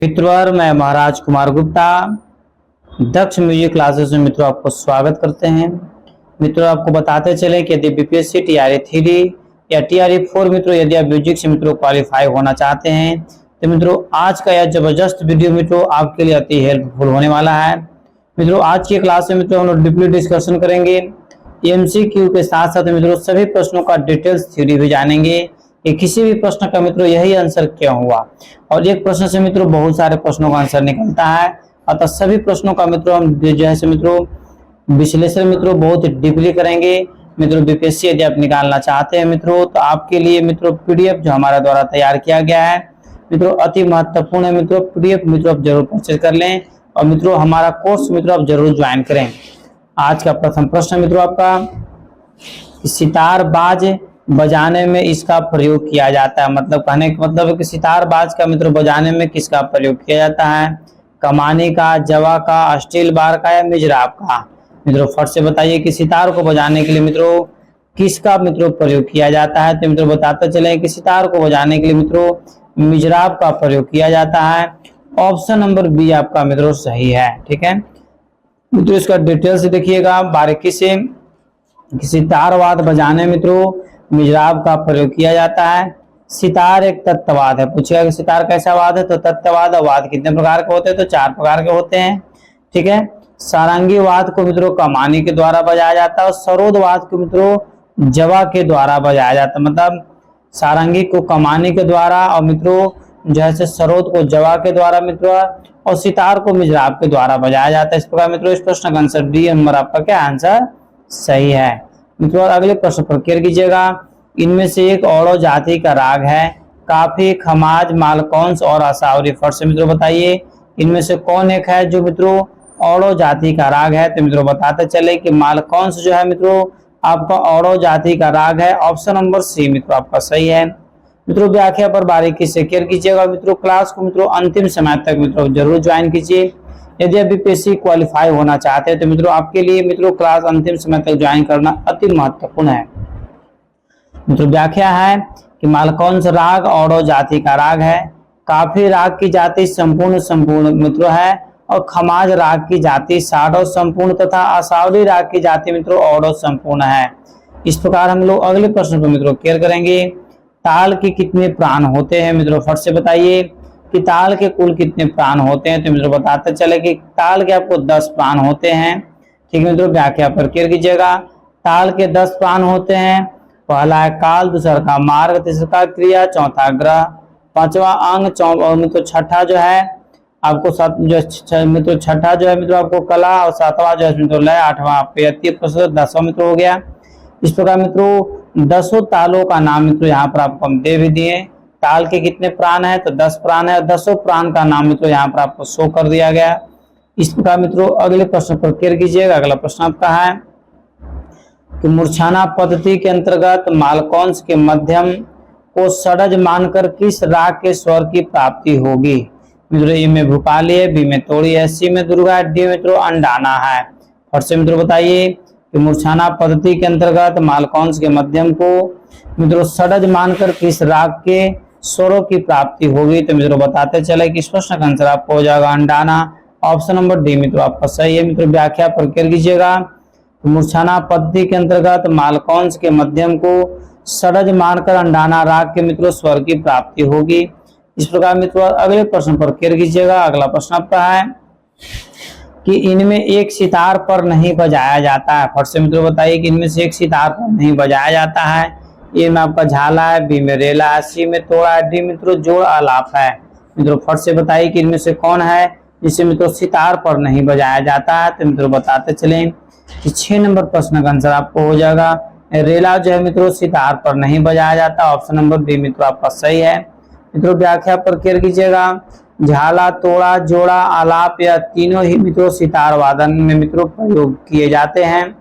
मित्रवर मैं महाराज कुमार गुप्ता दक्ष music classes में मित्रों आपको स्वागत करते हैं। मित्रों आपको बताते चले कि यदि बीपीएससी टीआरई 3 या टीआरई 4 मित्रों यदि आप म्यूजिक से मित्रों क्वालिफाई होना चाहते हैं तो मित्रों आज का यह जबरदस्त वीडियो मित्रों आपके लिए अति हेल्पफुल होने वाला है। मित्रों आज की क्लास में मित्रों हम लोग डीपली डिस्कशन करेंगे, एमसीक्यू के साथ साथ मित्रों सभी प्रश्नों का डिटेल्स थ्योरी भी जानेंगे कि किसी भी प्रश्न का मित्रों यही आंसर क्यों हुआ, और एक प्रश्न से मित्रों बहुत सारे प्रश्नों का आंसर निकलता है। अतः सभी प्रश्नों का मित्रों हम जो है मित्रों विश्लेषण मित्रों बहुत डीपली करेंगे। मित्रों बीपीएससी यदि आप निकालना चाहते हैं मित्रों तो आपके लिए मित्रों पीडीएफ जो हमारे द्वारा तैयार किया गया है मित्रों अति महत्वपूर्ण है। मित्रों पीडीएफ मित्रों आप जरूर परचेज कर लें और मित्रों हमारा कोर्स मित्रों आप जरूर ज्वाइन करें। आज का प्रथम प्रश्न मित्रों आपका सितार बाज बजाने में इसका प्रयोग किया जाता है। मतलब कहने का मतलब है कि सितार बाज का मित्रों बजाने में किसका प्रयोग किया जाता है? कमानी का, जवा का, स्टील बार का या मिजराब का? मित्रों फट से बताइए कि सितार को बजाने के लिए मित्रों किसका मित्रों प्रयोग किया जाता है? तो मित्रों बताते चले कि सितार को बजाने के लिए मित्रों मिजराब का प्रयोग किया जाता है। ऑप्शन नंबर बी आपका मित्रों सही है। ठीक है मित्रों, इसका डिटेल से देखिएगा बारीकी से। सितार वाद बजाने मित्रों मिजराब का प्रयोग किया जाता है। सितार एक तत्ववाद है। पूछेगा कि सितार कैसा वाद है? तो तत्ववाद और वाद कितने प्रकार के होते हैं? तो 4 प्रकार के होते हैं। ठीक है, सारंगी वाद को मित्रों कमानी के द्वारा बजाया जाता है और सरोद वाद को मित्रों जवा के द्वारा बजाया जाता है। मतलब सारंगी को कमानी के द्वारा और मित्रों जैसे सरोद को जवा के द्वारा मित्रों और सितार को मिजराब के द्वारा बजाया जाता है। इस प्रकार मित्रों इस प्रश्न का आंसर डी नंबर आपका क्या आंसर सही है। मित्रों अगले प्रश्न पर केयर कीजिएगा। इनमें से एक औड़ो जाति का राग है। काफी, खमाज, मालकौंस और आसावरी। फट से मित्रों बताइए इनमें से कौन एक है जो मित्रों औड़ो जाति का राग है? तो मित्रों बताते चले कि मालकौंस जो है मित्रों आपका औड़ो जाति का राग है। ऑप्शन नंबर सी मित्रों आपका सही है। मित्रों व्याख्या पर बारीकी से केयर कीजिएगा। मित्रों क्लास को मित्रों अंतिम समय तक मित्रों जरूर ज्वाइन कीजिए। यदि आप बीपीएससी क्वालिफाई होना चाहते हैं तो मित्रों आपके लिए मित्रों क्लास अंतिम समय तक ज्वाइन करना अति महत्वपूर्ण है। मित्रों व्याख्या है कि मालकौंस राग औड़ो जाति का राग है। काफी राग की जाति संपूर्ण मित्रों है और खमाज राग की जाति साडो संपूर्ण तथा आसावरी राग की जाति मित्रों औड़ो संपूर्ण है। इस प्रकार हम लोग अगले प्रश्न पर मित्रों केयर करेंगे। ताल के कितने प्राण होते हैं? मित्रों फट से बताइए कि ताल के कुल कितने प्राण होते हैं? तो मित्रों बताते चले कि ताल के आपको 10 प्राण होते हैं। ठीक है मित्रों, व्याख्या पर केयर कीजिएगा। ताल के 10 प्राण होते हैं। पहला है काल, दूसरा का मार्ग, तीसरा क्रिया, चौथा ग्रह, पांचवा अंग, और मित्रों छठा जो है आपको मित्रों छठा जो है मित्रों आपको कला, और 7वां जो है मित्रों लय, 8वां आपको यति, 10वां मित्रों हो गया। इस प्रकार मित्रों 10 तालों का नाम मित्रों यहाँ पर आपको हम दे भी दिए। ताल के कितने प्राण है? तो 10 प्राण है। 10 प्राण का नाम मित्रों यहाँ पर आपको शो कर दिया गया। इस प्रकार मित्रों अगले प्रश्न पर केयर कीजिएगा। अगला प्रश्न आपका है कि मूर्छना पद्धति के अंतर्गत मालकौंस के मध्यम को षडज मानकर किस राग के स्वर की प्राप्ति होगी? मित्रों ए में भूपाली है, बी में तोड़ी है, सी में दुर्गा है, डी मित्रों अंडाना है। और से मित्रों बताइए कि मूर्छना पद्धति के अंतर्गत मालकौंस के मध्यम को मित्रों षडज मानकर किस राग के स्वरों की प्राप्ति होगी? तो मित्रों बताते चले कि इस प्रश्न का आंसर आपको हो जाएगा अंडाना। ऑप्शन नंबर डी मित्रों आपका सही है। मित्रों व्याख्या पर केयर कीजिएगा। मूर्छना पद्धति के अंतर्गत मालकौंस के मध्यम को षडज मानकर अंडाना राग के मित्रों स्वर की प्राप्ति होगी। इस प्रकार मित्रों अगले प्रश्न पर केयर कीजिएगा। अगला प्रश्न आपका है कि इनमें एक सितार पर नहीं बजाया जाता है। फट से मित्रों बताइए कि इनमें से एक सितार पर नहीं बजाया जाता है। ए में आपका झाला है, बी में रेला है, सी में तोड़ा है, डी मित्रों जोड़ आलाप है। मित्रों फट से बताइए कि इनमें से कौन है जिसे मित्रों सितार पर नहीं बजाया जाता है? तो मित्रों बताते चले कि 6 नंबर प्रश्न का आंसर आपको हो जाएगा रेला जो है मित्रों सितार पर नहीं बजाया जाता। ऑप्शन नंबर बी मित्रों आपका सही है। मित्रों व्याख्या पर केयर कीजिएगा। झाला, तोड़ा, जोड़ा, आलाप या तीनों ही मित्रों सितार वादन में मित्रों प्रयोग किए जाते हैं,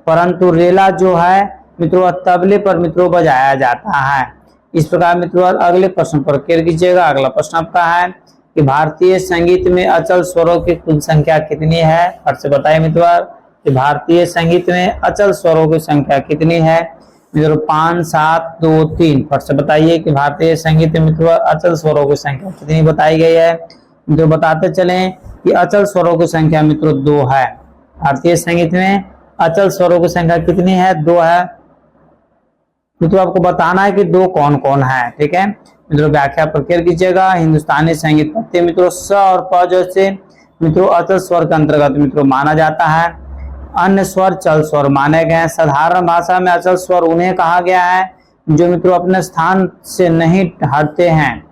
परंतु रेला जो है मित्रों तबले पर मित्रों बजाया जाता है। इस प्रकार मित्रों अगले प्रश्न पर केयर कीजिएगा। अगला प्रश्न आपका है कि भारतीय संगीत में अचल स्वरों की कुल संख्या कितनी है? फट से बताइए मित्रों कि भारतीय संगीत में अचल स्वरों की संख्या कितनी है? मित्रों 5 7 2 3। फट से बताइए कि भारतीय संगीत में मित्रों अचल स्वरों की संख्या कितनी बताई गई है। मित्रों बताते चलें कि अचल स्वरों की संख्या मित्रों 2 है। भारतीय संगीत में अचल स्वरों की संख्या कितनी है, 2 है। मित्रों आपको बताना है कि 2 कौन कौन है, ठीक है। मित्रों व्याख्या पर क्लियर कीजिएगा। हिंदुस्तानी संगीत पत्ते मित्रों स और प जैसे मित्रों अचल स्वर के अंतर्गत मित्रों माना जाता है। अन्य स्वर चल स्वर माने गए हैं। साधारण भाषा में अचल स्वर उन्हें कहा गया है जो मित्रों अपने स्थान से नहीं हटते हैं,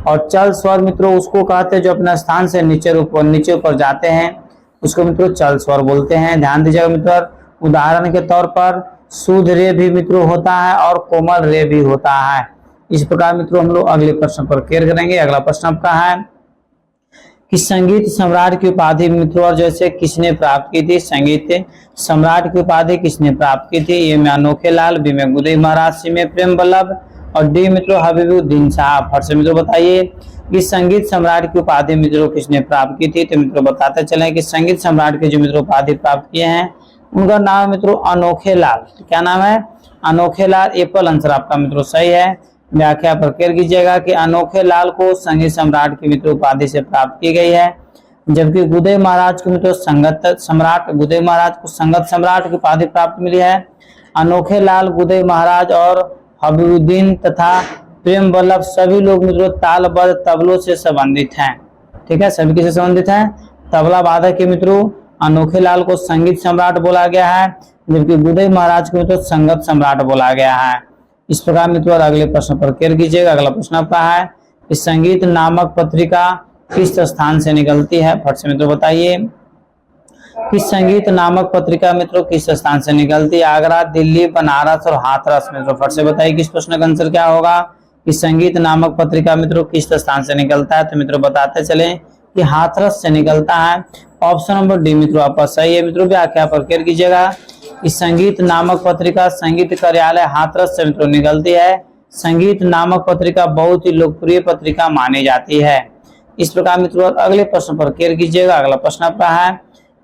और चल स्वर मित्रों उसको कहते हैं जो अपने स्थान से नीचे ऊपर जाते हैं, उसको मित्रों चल स्वर बोलते हैं। ध्यान दीजिएगा मित्रों, उदाहरण के तौर पर शुद्ध रे भी मित्रों होता है और कोमल रे भी होता है। इस प्रकार मित्रों हम लोग अगले प्रश्न पर क्लियर करेंगे। अगला प्रश्न आपका है कि संगीत सम्राट की उपाधि मित्रों जैसे किसने प्राप्त की थी। संगीत सम्राट की उपाधि किसने प्राप्त की थी। ए में अनोखे लाल, बी में गुदई महाराज, सी में प्रेम वल्लभ और डी मित्रों हबीबुद्दीन साहब। फट से मित्रों बताइए कि संगीत सम्राट की उपाधि मित्रों किसने प्राप्त की थी। तो मित्रों बताते चले कि संगीत सम्राट के जो मित्रों उपाधि प्राप्त किए हैं उनका नाम मित्रों अनोखे लाल। क्या नाम है, अनोखे लाल। एप्पल आंसर आपका मित्रों सही है। व्याख्या पर क्लियर कीजिएगा कि अनोखे लाल को संगीत सम्राट की मित्रों उपाधि से प्राप्त की गई है, जबकि गुदई महाराज को मित्रों संगत सम्राट, गुदई महाराज को संगत सम्राट की उपाधि प्राप्त मिली है। अनोखे लाल, गुदई महाराज और हबीबुद्दीन तथा प्रेम वल्लभ सभी लोग मित्रों तालबद्ध तबलों से संबंधित हैं, ठीक है। सभी किससे संबंधित हैं, तबला वादक के मित्रों अनोखे लाल को संगीत सम्राट बोला गया है, जबकि गुदई महाराज को मित्रों संगत सम्राट बोला गया है। इस प्रकार मित्रों अगले प्रश्न पर क्लियर कीजिएगा। अगला प्रश्न आपका है कि संगीत नामक पत्रिका किस स्थान से निकलती है। फट से मित्रों बताइए कि संगीत नामक पत्रिका मित्रों किस स्थान से निकलती है। आगरा, दिल्ली, बनारस और हाथरस। मित्रों फट से बताइए किस प्रश्न का आंसर क्या होगा कि संगीत नामक पत्रिका मित्रों किस स्थान से निकलता है। तो मित्रों बताते चले कि हाथरस से निकलता है। ऑप्शन नंबर डी मित्रों आपका सही है। मित्रों व्याख्या पर क्लियर कीजिएगा। इस संगीत नामक पत्रिका संगीत कार्यालय हाथरस से मित्रों निकलती है। संगीत नामक पत्रिका बहुत ही लोकप्रिय पत्रिका मानी जाती है। इस प्रकार मित्रों अगले प्रश्न पर क्लियर कीजिएगा। अगला प्रश्न आपका है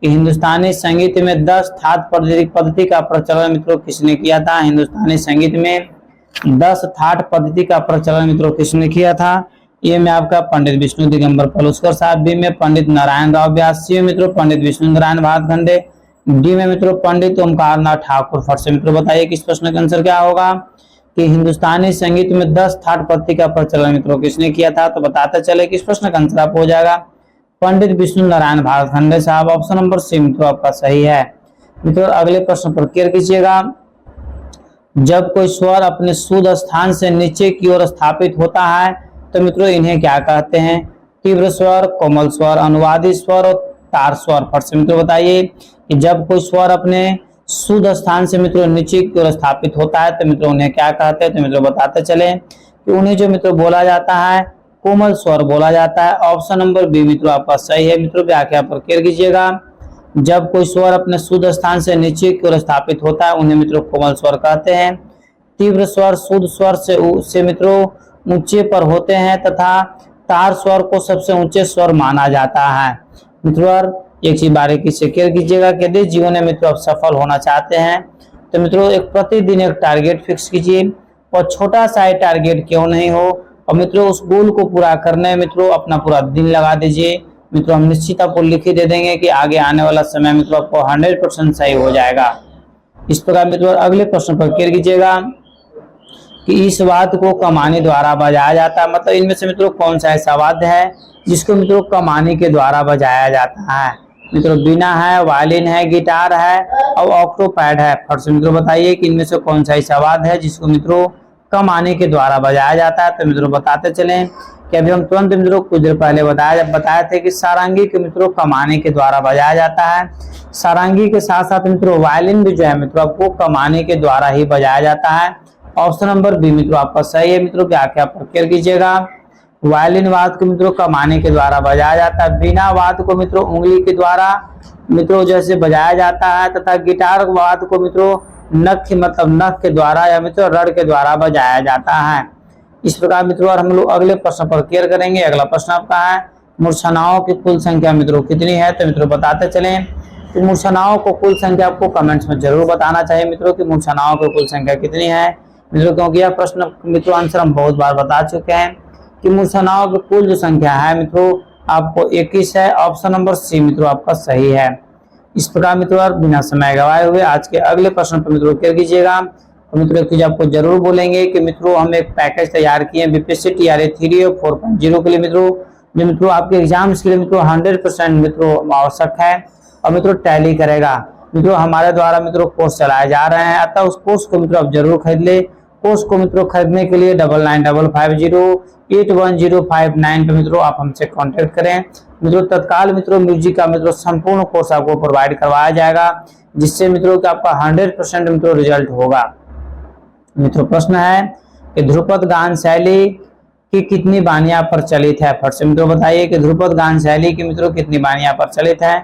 कि हिंदुस्तानी संगीत में 10 थाट पद्धति का प्रचलन मित्रों किसने किया था। हिंदुस्तानी संगीत में 10 थाट पद्धति का प्रचलन मित्रों किसने किया था। ए में आपका पंडित विष्णु दिगंबर पलुस्कर साहब, बी में पंडित नारायण राव व्यास, सी में मित्रों पंडित विष्णु नारायण भातखंडे, डी में मित्रों पंडित ओमकार नाथ ठाकुर। फट से मित्रों बताइए कि इस प्रश्न का आंसर क्या होगा कि हिंदुस्तानी संगीत में 10 थाट पद्धति का प्रचलन मित्रों किसने किया था। तो बताते चले कि इस प्रश्न का आंसर आप हो जाएगा पंडित विष्णु नारायण भातखंडे साहब। ऑप्शन नंबर सी मित्रों आपका सही है। मित्रों अगले प्रश्न पर क्लियर कीजिएगा। जब कोई स्वर अपने शुद्ध स्थान से नीचे की ओर स्थापित होता है तो मित्रों इन्हें क्या कहते हैं। तीव्र स्वर, कोमल स्वर, अनुवादी स्वर और तार स्वर। फट से मित्रों बताइए कि जब कोई स्वर अपने शुद्ध स्थान से मित्रों नीचे की ओर स्थापित होता है तो मित्रों उन्हें क्या कहते हैं। तो मित्रों बताते चले कि उन्हें जो मित्रों बोला जाता है कोमल स्वर बोला जाता है। ऑप्शन नंबर बी मित्रों आपका सही है। मित्रों व्याख्या पर क्लियर कीजिएगा। जब कोई स्वर अपने शुद्ध स्थान से नीचे की ओर स्थापित होता है उन्हें मित्रों कोमल स्वर कहते हैं। तीव्र स्वर शुद्ध स्वर से मित्रों ऊंचे पर होते हैं तथा तार स्वर को सबसे ऊंचे स्वर माना जाता है। मित्रों एक चीज बारीकी से क्लियर कीजिएगा कि यदि जीवन में मित्रों आप सफल होना चाहते हैं तो मित्रों एक प्रतिदिन एक टारगेट फिक्स कीजिए, और छोटा सा टारगेट क्यों नहीं हो, और मित्रों उस गोल को पूरा करने में मित्रों अपना पूरा दिन लगा दीजिए। मित्रों हम निश्चित आपको लिख ही दे देंगे कि आगे आने वाला समय मित्रों आपको 100% सही हो जाएगा। इस प्रकार मित्रों अगले प्रश्न पर क्लियर कीजिएगा कि इस वाद्य को कमानी द्वारा बजाया जाता है। मतलब इनमें से मित्रों कौन सा ऐसा वाद्य है जिसको मित्रों कमानी के द्वारा बजाया जाता है। मित्रों बीना है, वायलिन है, गिटार है और ऑक्टोपैड है। फट से मित्रों बताइए कि इनमें से कौन सा ऐसा वाद्य है जिसको मित्रों कमानी के द्वारा बजाया जाता है। तो मित्रों बताते चले कि अभी हम तुरंत मित्रों कुछ देर पहले बताए थे कि सारंगी के मित्रों कमानी के द्वारा बजाया जाता है। सारंगी के साथ साथ मित्रों वायलिन भी जो है मित्रों आपको कमानी के द्वारा ही बजाया जाता है। ऑप्शन नंबर बी मित्रों आपका सही है। मित्रों व्याख्या पर क्लियर कीजिएगा। वायलिन वाद्य को मित्रों कमानी के द्वारा बजाया जाता है। बीना वाद्य को मित्रों उंगली के द्वारा मित्रों जैसे बजाया जाता है, तथा गिटार वाद्य को मित्रों नख मतलब नख के द्वारा या मित्रों रड के द्वारा बजाया जाता है। इस प्रकार मित्रों हम लोग अगले प्रश्न पर क्लियर करेंगे। अगला प्रश्न आपका है मूर्छनाओं की कुल संख्या मित्रों कितनी है। तो मित्रों बताते चलें तो मूर्छनाओं को कुल संख्या आपको कमेंट्स में जरूर बताना चाहिए मित्रों कि मूर्छनाओं की कुल संख्या कितनी है मित्रों, क्योंकि यह प्रश्न मित्रों आंसर हम बहुत बार बता चुके हैं कि मूर्छनाओं की कुल जो संख्या है मित्रों आपको 21 है। ऑप्शन नंबर सी मित्रों आपका सही है। इस प्रकार मित्रों बिना समय गवाए हुए आज के अगले प्रश्न पर मित्रों क्या कीजिएगा। तो मित्रों एक चीज आपको जरूर बोलेंगे कि मित्रों हम एक पैकेज तैयार किए हैं बीपीएससी TRA 3 और 4.0 के लिए मित्रों, जो मित्रों आपके एग्जाम्स के लिए मित्रों 100% मित्रों आवश्यक है और मित्रों टैली करेगा। मित्रों हमारे द्वारा मित्रों कोर्स चलाए जा रहे हैं, अतः उस कोर्स को मित्रों आप जरूर खरीद ले। कोर्स को मित्रों खरीदने के लिए 9955081059 पे मित्रों आप हमसे कांटेक्ट करें। मित्रों तत्काल मित्रों म्यूजिक का मित्रों संपूर्ण कोर्स आपको प्रोवाइड करवाया जाएगा, जिससे मित्रों कि आपका 100% मित्रों रिजल्ट होगा। मित्रों प्रश्न है कि ध्रुपद गान शैली की कितनी बानियां प्रचलित है। फट से मित्रों बताइए कि ध्रुपद गान शैली की मित्रों कितनी बानियां प्रचलित है।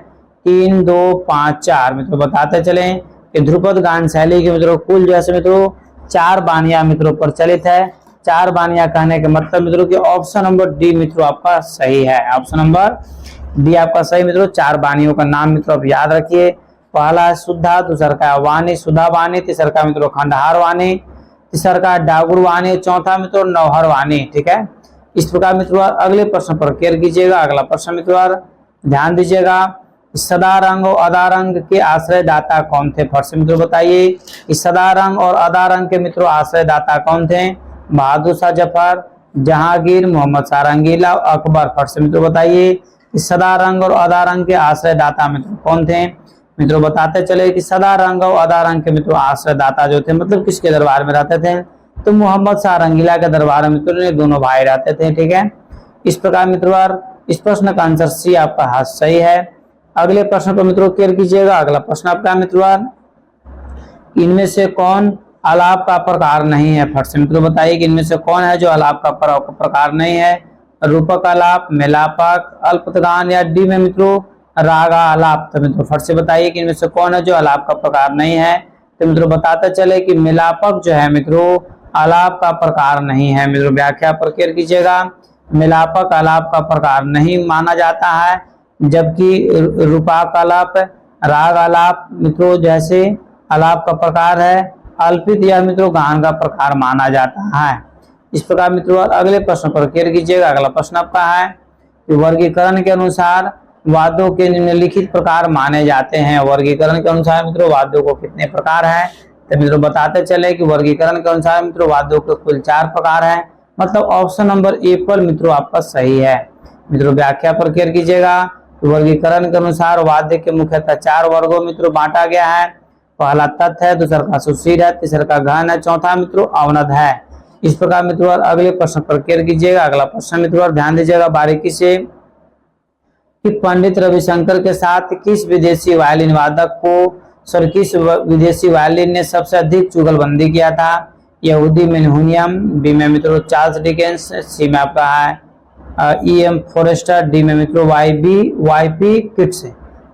3, 2, 5, 4 मित्रों बताते चलें कि ध्रुपद गान शैली के मित्रों कुल जो है मित्रों 4 बानियां मित्रों प्रचलित है। 4 बानियां कहने के मतलब मित्रों कि ऑप्शन नंबर डी मित्रों आपका सही है। ऑप्शन नंबर डी आपका सही मित्रों। 4 बानियों का नाम मित्रों आप याद रखिए। पहला है शुद्धा, दूसरा का वाणी सुधा वाणी, तीसरा का मित्रों खंडहार वाणी, तीसरा का डागुर वाणी, चौथा मित्रों नौहर वाणी। ठीक है, इस प्रकार मित्रों अगले प्रश्न पर केयर कीजिएगा। अगला प्रश्न मित्रों ध्यान दीजिएगा, सदारंग और अदारंग के आश्रयदाता कौन थे। फट से मित्रों बताइए कि सदारंग और अदारंग के मित्रों आश्रयदाता कौन थे। बहादुर शाह जफर, जहांगीर, मोहम्मद शाह रंगीला, अकबर। फट से मित्रों बताइए कि सदारंग और अदारंग के आश्रयदाता मित्रों कौन थे। मित्रों बताते चले कि सदारंग और अदारंग के मित्रों आश्रयदाता जो थे मतलब किसके दरबार में रहते थे, तो मोहम्मद शाह रंगीला के दरबार में मित्रों दोनों भाई रहते थे। ठीक है, इस प्रकार मित्रों इस प्रश्न का आंसर सी आपका हाथ सही है। अगले प्रश्न पर मित्रों क्लियर कीजिएगा। अगला प्रश्न आपका मित्रों इनमें से कौन आलाप का प्रकार नहीं है। फट से मित्रों बताइए कि इनमें से कौन है जो आलाप का प्रकार नहीं है। रूपक आलाप, मेलापक, अल्पतगान या डी में मित्रों रागा आलाप। तो मित्रों फट से बताइए कि इनमें से कौन है जो आलाप का प्रकार नहीं है। तो मित्रों बताते चले कि मेलापक जो है मित्रों आलाप का प्रकार नहीं है। मित्रों व्याख्या पर क्लियर कीजिएगा। मेलापक आलाप का प्रकार नहीं माना जाता है, जबकि रूपक आलाप, राग आलाप मित्रों जैसे आलाप का प्रकार है। अल्पित या मित्रों गान का प्रकार माना जाता है। इस प्रकार मित्रों अगले प्रश्न पर क्लियर कीजिएगा। अगला प्रश्न आपका है कि वर्गीकरण के अनुसार वाद्यों के निम्नलिखित प्रकार माने जाते हैं। वर्गीकरण के अनुसार मित्रों वाद्यों को कितने प्रकार है। तो मित्रों बताते चले कि वर्गीकरण के अनुसार मित्रों वाद्यों के कुल 4 प्रकार है, मतलब ऑप्शन नंबर ए पर मित्रों आपका सही है। मित्रों व्याख्या पर क्लियर कीजिएगा। वर्गीकरण के अनुसार वाद्य के मुख्यतः 4 वर्गों मित्रों बांटा गया है। पहला तत् है, दूसरा का सुशीर है, तीसरा का गहन है, चौथा मित्रों अवनद है। इस प्रकार मित्रों अगले प्रश्न पर क्लियर कीजिएगा। अगला प्रश्न मित्रों ध्यान दीजिएगा बारीकी से कि पंडित रविशंकर के साथ किस विदेशी वायलिन वादक को किस विदेशी वायलिन ने सबसे अधिक चुगलबंदी किया था। यहूदी मेनहुनियम, बी में मित्रों चार्ल्स डिकेंस, सी में आपका है E.M. फॉरेस्टर, डी में मित्रों YP किट्स।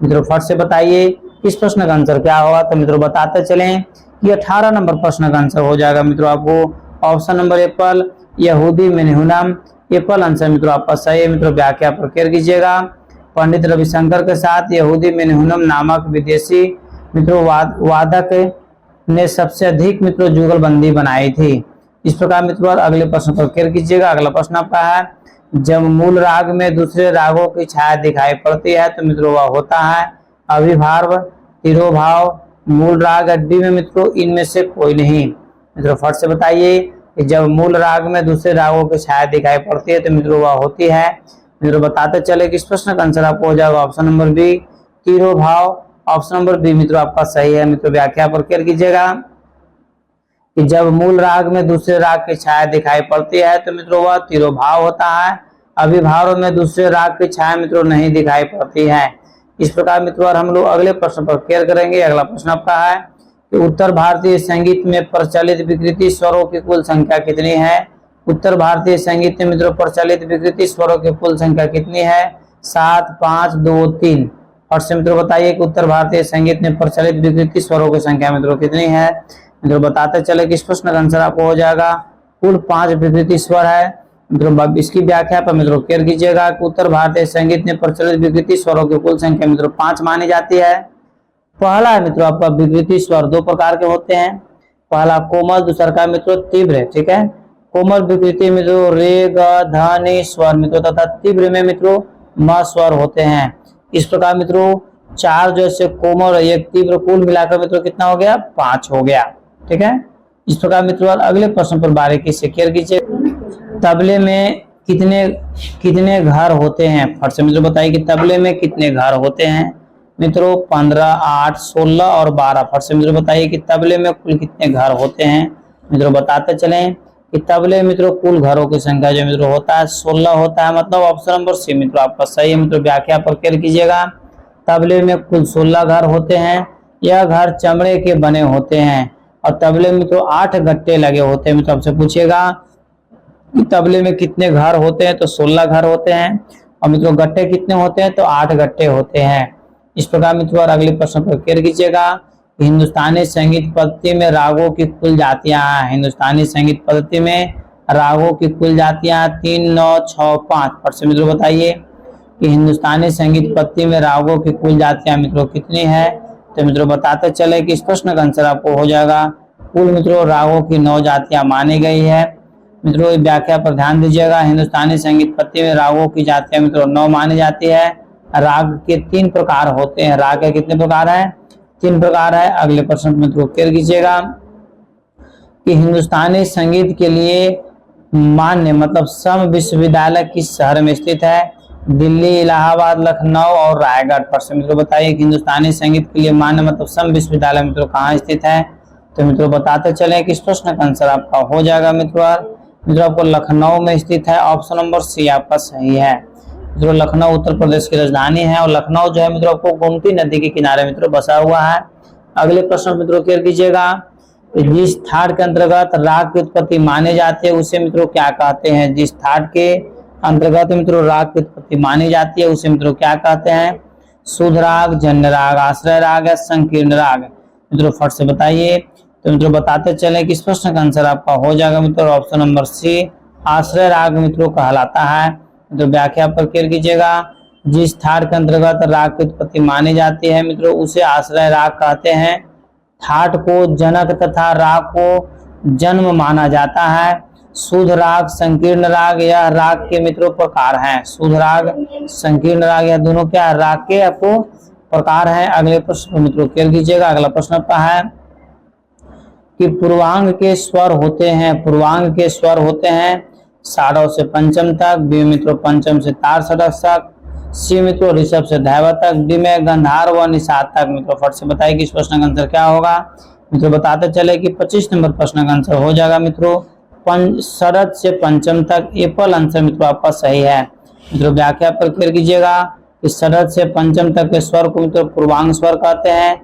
मित्रों फट से बताइए इस प्रश्न का आंसर क्या होगा। तो मित्रों बताते चलें कि 18 नंबर प्रश्न का आंसर हो जाएगा मित्रों आपको ऑप्शन नंबर एप्पल, यहूदी मेनहुनियम। एप्पल आंसर मित्रों आपका सही है। मित्रों व्याख्या पर क्लियर कीजिएगा। पंडित रविशंकर के साथ यहूदी मेनहुनियम नामक विदेशी मित्रों वादक ने सबसे अधिक मित्रों जुगलबंदी बनाई थी। इस प्रकार मित्रों अगले प्रश्न पर क्लियर कीजिएगा। अगला प्रश्न आपका है जब मूल राग में दूसरे रागों की छाया दिखाई पड़ती है तो मित्रों वह होता है अभिभाव, तिरोभाव, मूल राग, डी में मित्रों इनमें से कोई नहीं। मित्रों फट से बताइए कि जब मूल राग में दूसरे रागों की छाया दिखाई पड़ती है तो मित्रों वह होती है। मित्रों बताते चले कि इस प्रश्न का आंसर आपको हो जाएगा ऑप्शन नंबर बी, तिरोभाव। ऑप्शन नंबर बी मित्रों आपका सही है। मित्रों व्याख्या पर क्लियर कीजिएगा कि जब मूल राग में दूसरे राग की छाया दिखाई पड़ती है तो मित्रों वह तिरोभाव होता है। अभिभाव में दूसरे राग की छाया मित्रों नहीं दिखाई पड़ती है। इस प्रकार मित्रों हम लोग अगले प्रश्न पर क्लियर करेंगे। अगला प्रश्न आपका है कि उत्तर भारतीय संगीत में प्रचलित विकृति स्वरों की कुल संख्या कितनी है। उत्तर भारतीय संगीत में मित्रों प्रचलित विकृति स्वरों की कुल संख्या कितनी है। 7, 5, 2, 3। और से मित्रों बताइए कि उत्तर भारतीय संगीत में प्रचलित विकृति स्वरों की संख्या मित्रों कितनी है। मित्रों बताते चले कि इस प्रश्न का आंसर आपको हो जाएगा कुल 5 विकृति स्वर है। मित्रों इसकी व्याख्या पर मित्रों क्लियर कीजिएगा कि उत्तर भारतीय संगीत में प्रचलित विकृति स्वरों की कुल संख्या मित्रों 5 मानी जाती है। पहला है मित्रों आपका विकृति स्वर, दो प्रकार के होते हैं। पहला कोमल, दूसरा का मित्रों तीव्र। ठीक है, कोमल विकृति मित्रों रे ग ध नि स्वर मित्रों तथा तीव्र में मित्रों म स्वर होते हैं। इस प्रकार मित्रों चार जैसे कोमल और एक तीव्र, कुल मिलाकर मित्रों कितना हो गया? 5 हो गया। ठीक है, इस प्रकार मित्रों अगले प्रश्न पर बारीकी से केयर कीजिए। तबले में कितने घर होते हैं? फट से मित्रों बताइए कि तबले में कितने घर होते हैं? मित्रों 15, 8, 16 और 12। फट से मित्रों बताइए कि तबले में कुल कितने घर होते हैं? मित्रों बताते चलें कि तबले मित्रों कुल घरों की संख्या जो मित्रों होता है 16 होता है, मतलब ऑप्शन नंबर सी मित्रों आपका सही है। मित्रों व्याख्या पर केयर कीजिएगा। तबले में कुल 16 घर होते हैं। यह घर चमड़े के बने होते हैं और तबले में मित्रों 8 गट्टे लगे होते हैं। मित्रों आपसे पूछेगा कि तबले में कितने घर होते हैं, तो 16 घर होते हैं और मित्रों गट्टे कितने होते हैं, तो 8 गट्टे होते हैं। इस प्रकार मित्रों अगले प्रश्न पर केयर कीजिएगा। हिंदुस्तानी संगीत पद्धति में रागों की कुल जातियां हैं। हिंदुस्तानी संगीत पद्धति में रागों की कुल जातियां 3, 9, 6, 5। पर से मित्रों बताइए कि हिंदुस्तानी संगीत पद्धति में रागों की कुल जातियां मित्रों कितनी है? तो मित्रों बताते चले कि इस प्रश्न का आंसर आपको हो जाएगा कुल मित्रों रागों की 9 जातियां मानी गई है। मित्रों व्याख्या पर ध्यान दीजिएगा। हिंदुस्तानी संगीत पद्धति में रागों की जातियां मित्रों 9 मानी जाती है। राग के 3 प्रकार होते हैं। राग के कितने प्रकार है? 3 प्रकार है। अगले प्रश्न मित्रों केयर कीजिएगा कि हिंदुस्तानी संगीत के लिए मान्य मतलब सम विश्वविद्यालय किस शहर में स्थित है? दिल्ली, इलाहाबाद, लखनऊ और रायगढ़। पर से मित्रों बताइए कि हिंदुस्तानी संगीत के लिए मान्य मतलब सम विश्वविद्यालय मित्रों कहाँ स्थित है? तो मित्रों बताते चले कि इस प्रश्न का आंसर आपका हो जाएगा मित्रों आपको लखनऊ में स्थित है। ऑप्शन नंबर सी आपका सही है। मित्रों लखनऊ उत्तर प्रदेश की राजधानी है और लखनऊ जो है मित्रों आपको गोमती नदी के किनारे मित्रों बसा हुआ है। अगले प्रश्न मित्रों केयर कीजिएगा। जिस थाट के अंतर्गत राग की उत्पत्ति मानी जाती है उसे मित्रों क्या कहते हैं? जिस थाट के अंतर्गत मित्रों राग की उत्पत्ति मानी जाती है उसे मित्रों क्या कहते हैं? शुद्ध राग, जन्य राग, आश्रय राग या संकीर्ण राग? मित्रों फट से बताइए। तो मित्रों बताते चले कि इस प्रश्न का आंसर आपका हो जाएगा मित्रों ऑप्शन नंबर सी, आश्रय राग मित्रों कहलाता है। मित्रों व्याख्या पर केयर कीजिएगा। जिस थाट के अंतर्गत राग की उत्पत्ति मानी जाती है मित्रों उसे आश्रय राग कहते हैं। थाट को जनक तथा राग को जन्म माना जाता है। शुद्ध राग, संकीर्ण राग यह राग के मित्रों प्रकार हैं। शुद्ध राग, संकीर्ण राग यह दोनों क्या राग के आपको प्रकार हैं। अगले प्रश्न मित्रों केयर कीजिएगा। अगला प्रश्न आपका है कि पूर्वांग के स्वर होते हैं। पूर्वांग के स्वर होते हैं सारव से पंचम तक, बी मित्रों पंचम से तार षडक्ष तक, सी मित्रों ऋषभ से धैवत तक, डी में गंधार व निषाद तक। मित्रों फट से बताइए कि इस प्रश्न का आंसर क्या होगा? मित्रों बताते चले कि 25 नंबर प्रश्न का आंसर हो जाएगा मित्रों षडज से पंचम तक। एप्पल आंसर मित्रों आपका सही है। मित्रों व्याख्या पर केयर कीजिएगा कि षडज से पंचम तक के स्वर को मित्रों पूर्वांग स्वर कहते हैं।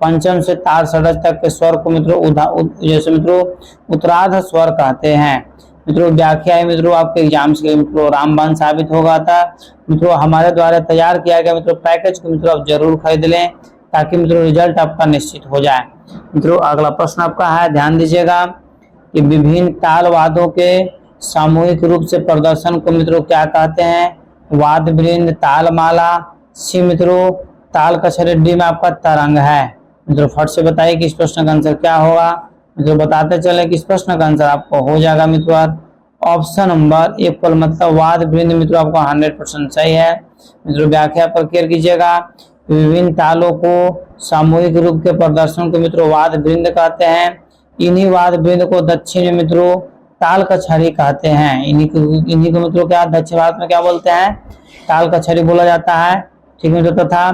पंचम से तार षडज तक के स्वर को मित्रों जैसे मित्रों उत्तरार्ध स्वर कहते हैं। मित्रों व्याख्या है मित्रों आपके एग्जाम्स के लिए मित्रों रामबाण साबित होगा था। मित्रों हमारे द्वारा तैयार किया गया मित्रों पैकेज को मित्रों आप जरूर खरीद लें ताकि मित्रों रिजल्ट आपका निश्चित हो जाए। मित्रों अगला प्रश्न आपका है, ध्यान दीजिएगा कि विभिन्न ताल वाद्यों के सामूहिक रूप से प्रदर्शन को मित्रों क्या कहते हैं? वाद्य वृंद, तालमाला, सी मित्रों ताल कछरी, डी में आपका तरंग है। मित्रों फट से बताइए कि इस प्रश्न का आंसर क्या होगा? मित्रों बताते चले कि इस प्रश्न का आंसर आपको हो जाएगा मित्रों ऑप्शन नंबर एप्पल मतलब वाद्य वृंद मित्रों आपको 100% सही है। मित्रों व्याख्या पर केयर कीजिएगा। विभिन्न तालों को सामूहिक रूप के प्रदर्शन को मित्रों वाद्य वृंद कहते हैं। इन्हीं वाद्य वृंद को दक्षिण में मित्रों ताल कछरी कहते हैं। इन्हीं को मित्रों क्या दक्षिण भारत में क्या बोलते हैं? ताल कछरी बोला जाता है। ठीक है मित्रों, तथा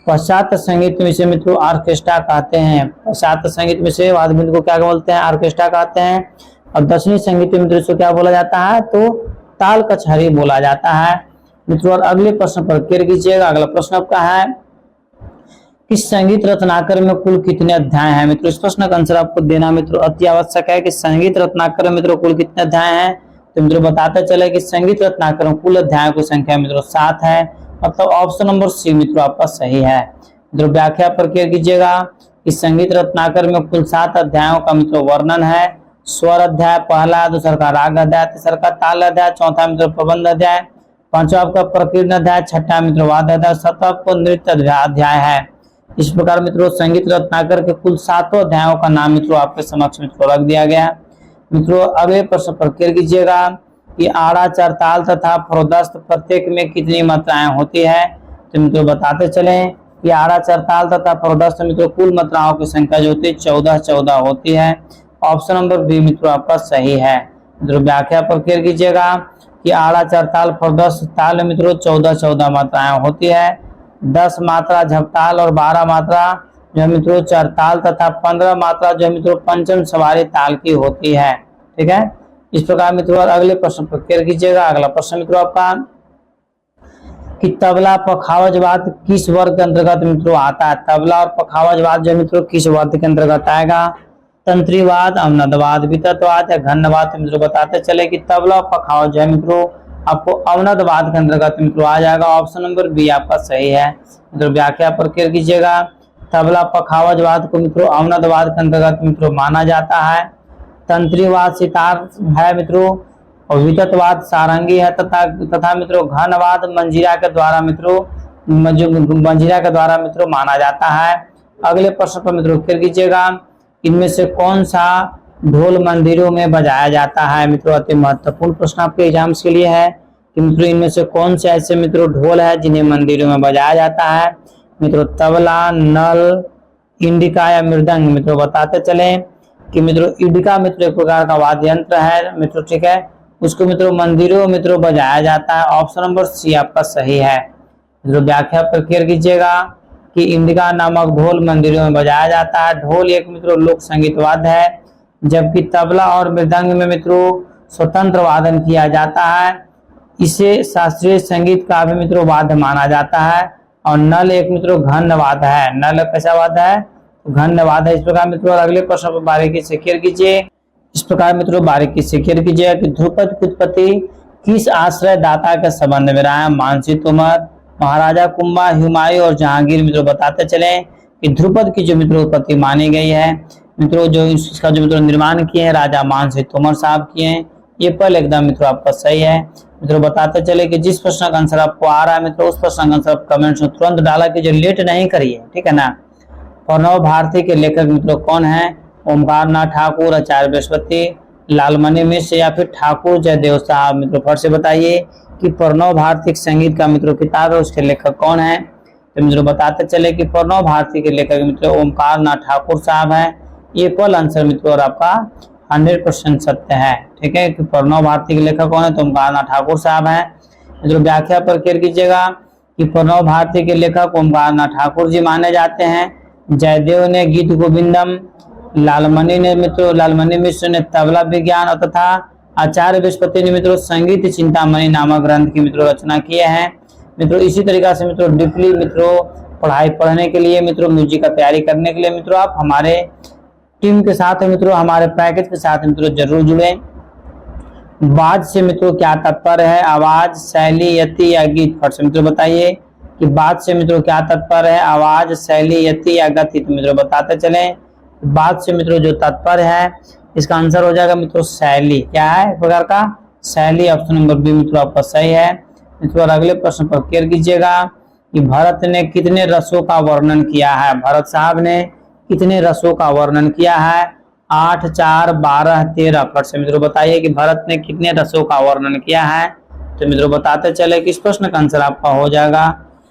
पाश्चात्य संगीत में से मित्रों ऑर्केस्ट्रा कहते हैं। पाश्चात्य संगीत में से वाद्य वृंद को क्या बोलते हैं? ऑर्केस्ट्रा कहते हैं। और दक्षिणी संगीत में मित्रों इसको क्या बोला जाता है? तो ताल कछरी बोला जाता है। मित्रों और अगले प्रश्न पर केयर कीजिएगा। अगला प्रश्न आपका है कि संगीत रत्नाकर में कुल कितने अध्याय हैं? मित्रों इस प्रश्न का आंसर आपको देना मित्रों अति आवश्यक है कि संगीत रत्नाकर में मित्रों कुल कितने अध्याय हैं। तो मित्रों बताते चले कि संगीत रत्नाकर में कुल अध्यायों की संख्या मित्रों 7 है, मतलब ऑप्शन नंबर सी मित्रों आपका सही है। मित्रों व्याख्या पर केयर कीजिएगा कि संगीत रत्नाकर में कुल 7 अध्यायों का मित्रों वर्णन है। स्वर अध्याय पहला, दूसरा का राग अध्याय, तीसरा का ताल अध्याय, चौथा मित्रों प्रबंध अध्याय, पांचवा आपका प्रकीर्णन अध्याय, छठा मित्रों वाद्य अध्याय, सातवां आपको नृत्य अध्याय है। इस प्रकार मित्रों संगीत रत्नाकर के कुल 7 अध्यायों का नाम मित्रों आपके समक्ष मित्रों रख दिया गया। मित्रों अगले प्रश्न पर क्लियर कीजिएगा कि आड़ा, चरताल तथा फरोदस्त प्रत्येक में कितनी मात्राएं होती है। तो मित्रों बताते चलें कि आड़ा, चरताल तथा फरोदस्त मित्रों कुल मात्राओं की संख्या जो होती है 14 होती है। ऑप्शन नंबर बी मित्रों आपका सही है। मित्रों व्याख्या पर क्लियर कीजिएगा कि आड़ा, चरताल, फरोदस्त ताल में मित्रों 14 मात्राएं होती है। 10 मात्रा झपताल और 12 मात्रा जो है मित्रों चरताल तथा 15 मात्रा जो है मित्रों पंचम सवारी ताल की होती है। ठीक है, इस प्रकार मित्रों अगले प्रश्न पर क्लियर कीजिएगा। अगला प्रश्न मित्रों आपका कि तबला पखावजवाद किस वर्ग के अंतर्गत मित्रों आता है। तबला और पखावजवाद जो मित्रों किस वर्ग के अंतर्गत आएगा। तंत्रीवाद, अवनदवाद, विततवाद या घनवाद। मित्रों बताते चले कि तबला और पखावज जो है मित्रों आपको अवनदवाद के अंतर्गत मित्रों आ जाएगा। ऑप्शन नंबर बी आपका सही है। मित्रों व्याख्या पर क्लियर कीजिएगा। तबला पखावजवाद को मित्रों अवनदवाद के अंतर्गत मित्रों माना जाता है। तंत्रीवाद सितार है मित्रों, और विततवाद सारंगी है तथा मित्रों घनवाद मंजीरा के द्वारा मित्रों माना जाता है। अगले प्रश्न पर मित्रों क्लियर कीजिएगा, इनमें से कौन सा ढोल मंदिरों में बजाया जाता है। मित्रों अति महत्वपूर्ण प्रश्न आपके एग्जाम्स के लिए है कि मित्रों इनमें से कौन से ऐसे मित्रों ढोल है जिन्हें मंदिरों में बजाया जाता है। मित्रों तबला, नल, इंडिका या मृदंग। मित्रों बताते चले कि मित्रों इंडिका मित्रों एक प्रकार का वाद्य यंत्र है मित्रों, ठीक है, उसको मित्रों मंदिरों मित्रों बजाया जाता है। ऑप्शन नंबर सी आपका सही है। मित्रों व्याख्या पर क्लियर कीजिएगा कि इंडिका नामक ढोल मंदिरों में बजाया जाता है। ढोल एक मित्रों लोक संगीत वाद्य है, जबकि तबला और मृदंग में मित्रों स्वतंत्र वादन किया जाता है। इसे शास्त्रीय संगीत का भी मित्रों वाद्य माना जाता है। और नल एक मित्रों घन वाद्य है। नल कैसा वाद्य है, घन वाद्य है। इस प्रकार मित्रों अगले प्रश्न पर बारीकी से क्लियर कीजिए। इस प्रकार मित्रों बारीकी से क्लियर कीजिए कि ध्रुपद की उत्पत्ति किस आश्रय दाता के संबंध में रहा है। मानसी तोमर, महाराजा कुंभा, हुमायूं और जहांगीर। मित्रों बताते चले कि ध्रुपद की जो मित्रों उत्पत्ति मानी गई है मित्रों, जो इसका जो मित्रों निर्माण किए हैं राजा मानसी तोमर साहब किए हैं। ये पहले एकदम मित्रों आपका सही है। मित्रों बताते चले कि जिस प्रश्न का आंसर आपको आ रहा है मित्रों उस प्रश्न का आंसर कमेंट्स में तुरंत डाला कि जो लेट नहीं करिए, ठीक है ना। प्रणव भारती के लेखक मित्रों कौन है। ओमकार नाथ ठाकुर, आचार्य बृहस्पति, लालमणि मिश्र या फिर ठाकुर जयदेव साहब। मित्रों फट से बताइए कि प्रणव भारती संगीत का मित्रों किताब है उसके लेखक कौन है। तो मित्रों बताते चले कि प्रणव भारती के लेखक मित्रों ओमकार नाथ ठाकुर साहब है। ये कल आंसर मित्रों और आपका 100% सत्य है। ठीक है, कि प्रणव भारती के लेखक कौन है तो ओमकार नाथ ठाकुर साहब है। मित्रों व्याख्या पर क्लियर कीजिएगा कि प्रणव भारती के लेखक ओमकार नाथ ठाकुर जी माने जाते हैं। जयदेव ने गीत गोविंदम, लालमणि मिश्र ने तबला विज्ञान और तथा आचार्य बृहस्पति ने मित्रों संगीत चिंतामणि नामक ग्रंथ की मित्रों रचना किए हैं। मित्रों इसी तरीका से मित्रों डीपली मित्रों पढ़ाई पढ़ने के लिए मित्रों म्यूजिक का तैयारी करने के लिए मित्रों आप हमारे टीम के साथ मित्रों हमारे पैकेज के साथ मित्रों जरूर जुड़े। बाज से मित्रों क्या तात्पर्य है। आवाज, शैली, यति या गीत। फट से मित्रों बताइए कि बाज से मित्रों क्या तात्पर्य है। आवाज, शैली, यति या गति। तो मित्रों बताते चले बाज से मित्रों जो तात्पर्य है इसका आंसर हो जाएगा मित्रों शैली। क्या है एक प्रकार का शैली। ऑप्शन नंबर बी मित्रों आपका सही है। मित्रों अगले प्रश्न पर क्लियर कीजिएगा कि भरत ने कितने रसों का वर्णन किया है। भरत साहब ने कितने रसों का वर्णन किया है। 8, 4, 12, 13। फट से मित्रों बताइए कि भरत ने कितने रसों का वर्णन किया है। तो मित्रों बताते चले कि इस प्रश्न का आंसर आपका हो जाएगा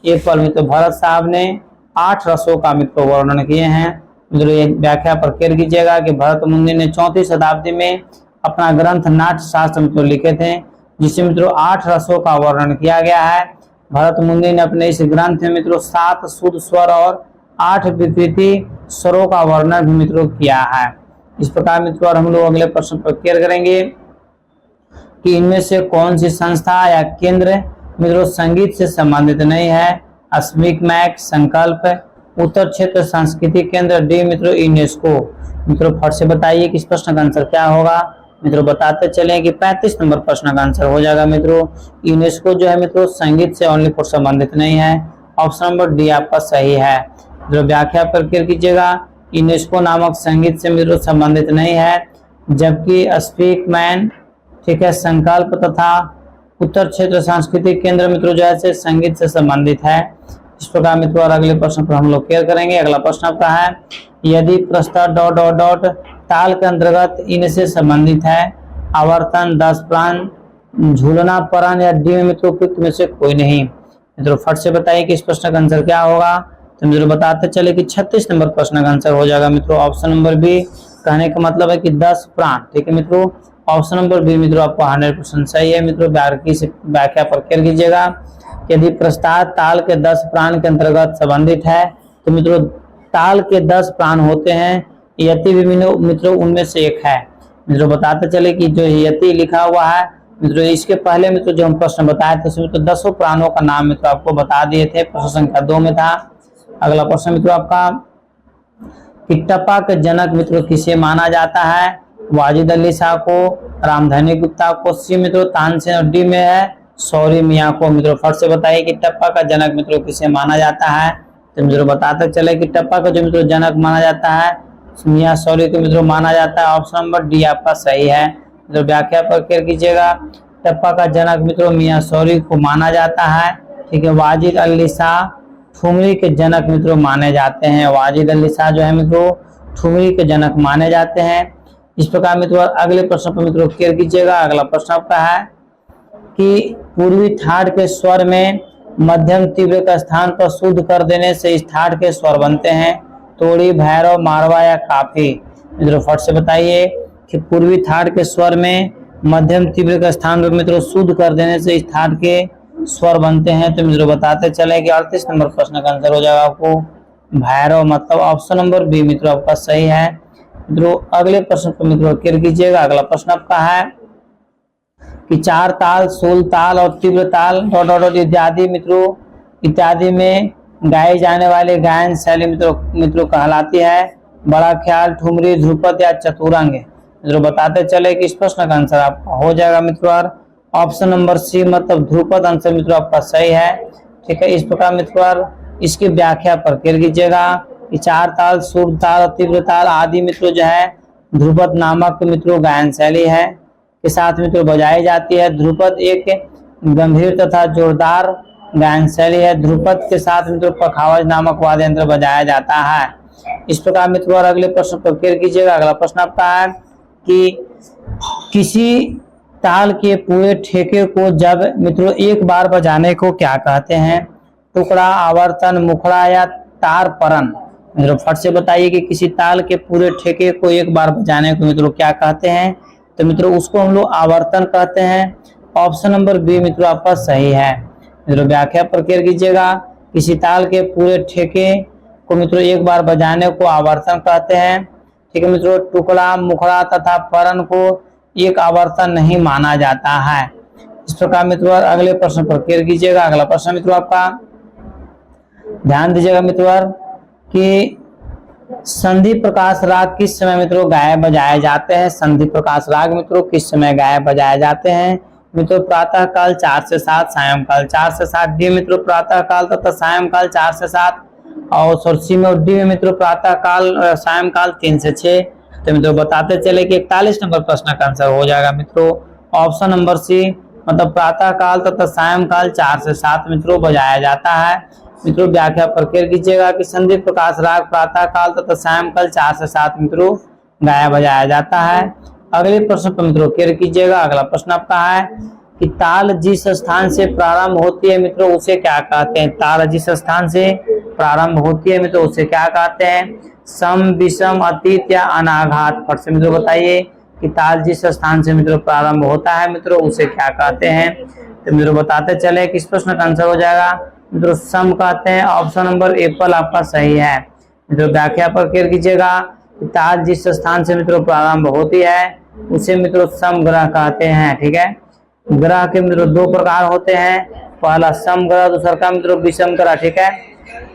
ये फल। मित्रों भरत साहब ने 8 रसों का मित्रों वर्णन किए हैं। मित्रों ये व्याख्या पर क्लियर कीजिएगा कि भरत मुनि ने 4वीं शताब्दी में अपना ग्रंथ नाट्य शास्त्र मित्रों लिखे थे, जिसमें मित्रों 8 रसों का वर्णन किया गया है। भरत मुनि ने अपने इस ग्रंथ में मित्रों 7 शुद्ध स्वर और 8 विकृति स्वरों का वर्णन भी मित्रों किया है। इस प्रकार मित्रों हम लोग अगले प्रश्न पर क्लियर करेंगे कि इनमें से कौन सी संस्था या केंद्र मित्रों संगीत से संबंधित नहीं है। अस्मिक मैक, संकल्प, उत्तर क्षेत्र सांस्कृतिक केंद्र, डी मित्रों यूनेस्को। मित्रों फट से बताइए कि इस प्रश्न का आंसर क्या होगा। मित्रों बताते चले कि 35 नंबर प्रश्न का आंसर हो जाएगा मित्रों यूनेस्को जो है मित्रों संगीत से ओनली फॉर संबंधित नहीं है। ऑप्शन नंबर डी आपका सही है। मित्रों व्याख्या पर क्लियर कीजिएगा यूनेस्को नामक संगीत से मित्रों संबंधित नहीं है, जबकि स्पीक मैन, ठीक है, संकल्प तथा उत्तर क्षेत्र सांस्कृतिक केंद्र मित्रों जो है संगीत से संबंधित है। इस प्रकार मित्रों और अगले प्रश्न पर हम लोग क्लियर करेंगे। अगला प्रश्न आपका है, यदि प्रस्ताव डॉट डॉट डॉट ताल के अंतर्गत इनसे संबंधित है, आवर्तन, 10 प्राण, झूलना, परान या डी में मित्रों उपयुक्त में से कोई नहीं। मित्रों फट से बताइए कि इस प्रश्न का आंसर क्या होगा। तो मित्रों बताते चले कि 36 नंबर प्रश्न का आंसर हो जाएगा मित्रों ऑप्शन नंबर बी। कहने का मतलब है कि 10 प्राण। ठीक है मित्रों, ऑप्शन नंबर बी मित्रों आपको 100% सही है। मित्रों व्याख्या पर क्लियर कीजिएगा। यदि प्रस्ताव ताल के 10 प्राण के अंतर्गत संबंधित है, तो मित्रों ताल के 10 प्राण होते हैं, यति भी मित्रों उनमें से एक है। मित्रों बताते चले कि जो यति लिखा हुआ है मित्रों, इसके पहले मित्रों जो हम प्रश्न बताए थे उसमें तो 10 प्राणों का नाम मित्रों आपको बता दिए थे, प्रश्न संख्या 2 में था। अगला प्रश्न मित्रों आपका, कि टप्पा के जनक मित्रों किसे माना जाता है, वाजिद अली शाह को, रामधनी गुप्ता को, सी मित्रों तानसेन और डी में है शौरी मियाँ को। मित्रों फट से बताइए कि टप्पा का जनक मित्रों किसे माना जाता है। तो मित्रों बताते चले कि टप्पा का जो मित्रों जनक माना जाता है मियाँ शौरी को मित्रों माना जाता है। ऑप्शन नंबर डी आपका सही है। मित्रों व्याख्या पर क्लियर कीजिएगा। टप्पा का जनक मित्रों मियाँ शौरी को माना जाता है। ठीक है, वाजिद अली शाह ठुमरी के जनक मित्रों माने जाते हैं। वाजिद अली शाह जो है मित्रों ठुमरी के जनक माने जाते हैं। इस प्रकार मित्रों अगले प्रश्न पर मित्रों क्लियर कीजिएगा। अगला प्रश्न आपका है कि पूर्वी ठाट के स्वर में मध्यम तीव्र का स्थान पर शुद्ध कर देने से इस ठाट के स्वर बनते हैं, तोड़ी, भैरव, मारवा या काफी। मित्रों फट से बताइए कि पूर्वी ठाट के स्वर में मध्यम तीव्र का स्थान पर मित्रों शुद्ध कर देने से इस ठाट के स्वर बनते हैं। तो मित्रों बताते चले कि 38 नंबर प्रश्न का आंसर हो जाएगा आपको भैरव, मतलब ऑप्शन नंबर बी मित्रों आपका सही है। मित्रों अगले प्रश्न पर मित्रों क्लियर कीजिएगा। अगला प्रश्न आपका है कि 4 ताल, सोल ताल और तीव्र ताल डॉट डॉट इत्यादि मित्रों इत्यादि में गाए जाने वाले गायन शैली मित्रों कहलाती है, बड़ा ख्याल, ठुमरी, ध्रुपद या चतुरंग। मित्रों बताते चले कि इस प्रश्न का आंसर आपका हो जाएगा मित्रों ऑप्शन नंबर सी, मतलब ध्रुपद आंसर मित्रों आपका सही है। ठीक है, इस प्रकार मित्रों इसकी व्याख्या पर क्लियर कीजिएगा कि 4 ताल, सुर ताल और तीव्र ताल आदि मित्रों जो है ध्रुपद नामक मित्रों गायन शैली है के साथ मित्रों बजाई जाती है। ध्रुपद एक गंभीर तथा जोरदार गायन शैली है। ध्रुपद के साथ मित्रों पखावज नामक वाद्य यंत्र बजाया जाता है। इस प्रकार मित्रों और अगले प्रश्न पर क्लियर कीजिएगा। अगला प्रश्न आपका है कि किसी ताल के पूरे ठेके को जब मित्रों एक बार बजाने को क्या कहते हैं, टुकड़ा, आवर्तन, मुखड़ा या तार परन। मित्रों फट से बताइए कि किसी ताल के पूरे ठेके को एक बार बजाने को मित्रों क्या कहते हैं। तो मित्रों उसको हम लोग आवर्तन कहते हैं। ऑप्शन नंबर बी मित्रों आपका सही है। मित्रों व्याख्या पर क्लियर कीजिएगा। किसी ताल के पूरे ठेके को मित्रों एक बार बजाने को आवर्तन कहते हैं। ठीक है मित्रों, टुकड़ा, मुखड़ा तथा परन को एक आवर्तन नहीं माना जाता है। इस प्रकार मित्रों अगले प्रश्न पर क्लियर कीजिएगा। अगला प्रश्न मित्रों आपका ध्यान दीजिएगा मित्रों कि संधि प्रकाश राग किस समय मित्रों गाए बजाए जाते हैं। संधि प्रकाश राग मित्रों किस समय गाए बजाए जाते हैं। मित्रों प्रातः काल 4 से 7, सायंकाल 4 से 7 डी मित्रों प्रातः काल तथा सायंकाल 4 से 7 और सी में डी में मित्रों प्रातः काल सायंकाल 3 से 6। तो मित्रों बताते चले कि 41 नंबर प्रश्न का आंसर हो जाएगा मित्रों ऑप्शन नंबर सी, मतलब प्रातः काल तथा सायंकाल 4 से 7 मित्रों बजाया जाता है। मित्रों व्याख्या पर क्लियर कीजिएगा कि संधि प्रकाश राग प्रातः काल तथा सायंकाल 4 से 7 मित्रों गाया बजाया जाता है। अगले प्रश्न पर मित्रों क्लियर कीजिएगा। अगला प्रश्न आपका है कि ताल जिस स्थान से प्रारंभ होती है मित्रों उसे क्या कहते हैं। ताल जिस स्थान से प्रारंभ होती है मित्रों उसे क्या कहते हैं। सम, विषम, अतीत या अनाघात। फट से मित्रों बताइए कि ताल जिस स्थान से मित्रों प्रारंभ होता है मित्रों उसे क्या कहते हैं। तो मित्रों बताते चले कि इस प्रश्न का आंसर हो जाएगा मित्रों सम कहते हैं। ऑप्शन नंबर एप्पल आपका सही है। मित्रों व्याख्या पर क्लियर कीजिएगा। ताल जिस स्थान से मित्रों प्रारंभ होती है उसे मित्रों सम ग्रह कहते हैं। ठीक है, ग्रह के मित्रों 2 प्रकार होते हैं, पहला सम ग्रह, दूसरा का मित्रों विषम ग्रह। ठीक है,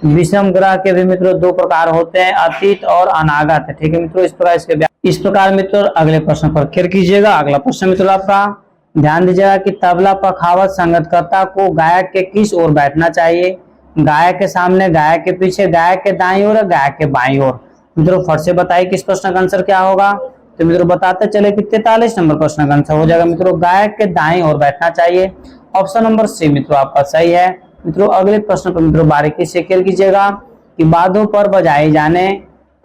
विषम ग्रह के भी मित्रों 2 प्रकार होते हैं, अतीत और अनागत। ठीक है मित्रों, इस प्रकार मित्रों अगले प्रश्न पर क्लियर कीजिएगा। अगला प्रश्न मित्रों आपका ध्यान दीजिएगा कि तबला पखावत संगतकर्ता को गायक के किस ओर बैठना चाहिए। गायक के सामने, गायक के पीछे, गायक के दाईं ओर, गायक के बाईं ओर। मित्रों फट से बताइए कि इस प्रश्न का आंसर क्या होगा। तो मित्रों बताते चले कि 43 नंबर प्रश्न का आंसर हो जाएगा मित्रों गायक के दाईं ओर बैठना चाहिए। ऑप्शन नंबर सी मित्रों आपका सही है। मित्रों अगले प्रश्न पर मित्रों बारीकी से क्लियर कीजिएगा कि वाद्यों पर बजाए जाने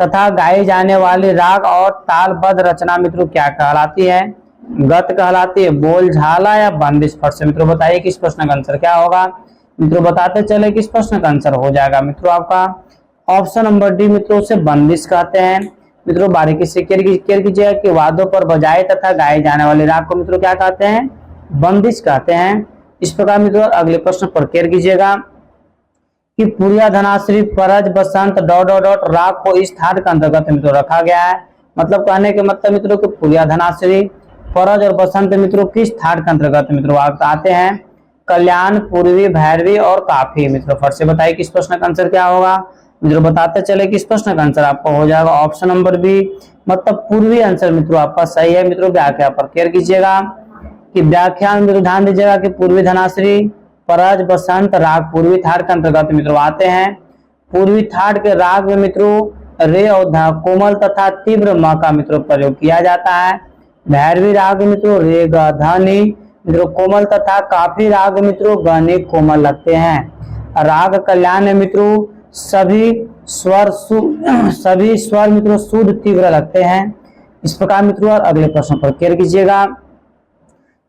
तथा गाई जाने वाली राग और तालबद्ध रचना मित्रों क्या कहलाती है? गत कहलाती है, बोल, झाला या बंदिश? फट से मित्रों बताइए कि इस प्रश्न का आंसर क्या होगा। मित्रों बताते चले कि इस प्रश्न का आंसर हो जाएगा मित्रों आपका ऑप्शन नंबर डी मित्रों से बंदिश कहते हैं। मित्रों बारीकी से क्लियर कीजिएगा कि वाद्यों पर बजाए तथा गाए जाने वाले राग को मित्रों क्या कहते हैं? बंदिश कहते हैं। इस प्रकार मित्रों अगले प्रश्न पर क्लियर कीजिएगा कि पुरिया धनाश्री परज बसंत डॉट डॉट डॉट राग को इस थाट के अंतर्गत मित्रों रखा गया है। मतलब कहने के मतलब मित्रों कि पुरिया धनाश्री परज और बसंत मित्रों किस थाट के अंतर्गत मित्रों आते हैं? कल्याण, पूर्वी, भैरवी और काफी। मित्रों फट से बताइए कि इस प्रश्न का आंसर क्या होगा। मित्रों बताते चले कि इस प्रश्न का आंसर आपको हो जाएगा ऑप्शन नंबर बी, मतलब पूर्वी आंसर मित्रों आपका सही है। मित्रों व्याख्या पर क्लियर कीजिएगा कि व्याख्या में मित्रों ध्यान दीजिएगा कि पूर्वी धनाश्री परज बसंत राग पूर्वी थाट के अंतर्गत मित्रों आते हैं। पूर्वी थाट के राग में मित्रों रे और ध कोमल तथा तीव्र म का मित्रों प्रयोग किया जाता है। भैरवी राग मित्रों रे ग ध नि मित्रों कोमल तथा काफी राग मित्रों ग नि कोमल लगते हैं। राग कल्याण मित्रों सभी स्वर मित्रों शुद्ध तीव्र लगते हैं। इस प्रकार मित्रों अगले प्रश्न पर क्लियर कीजिएगा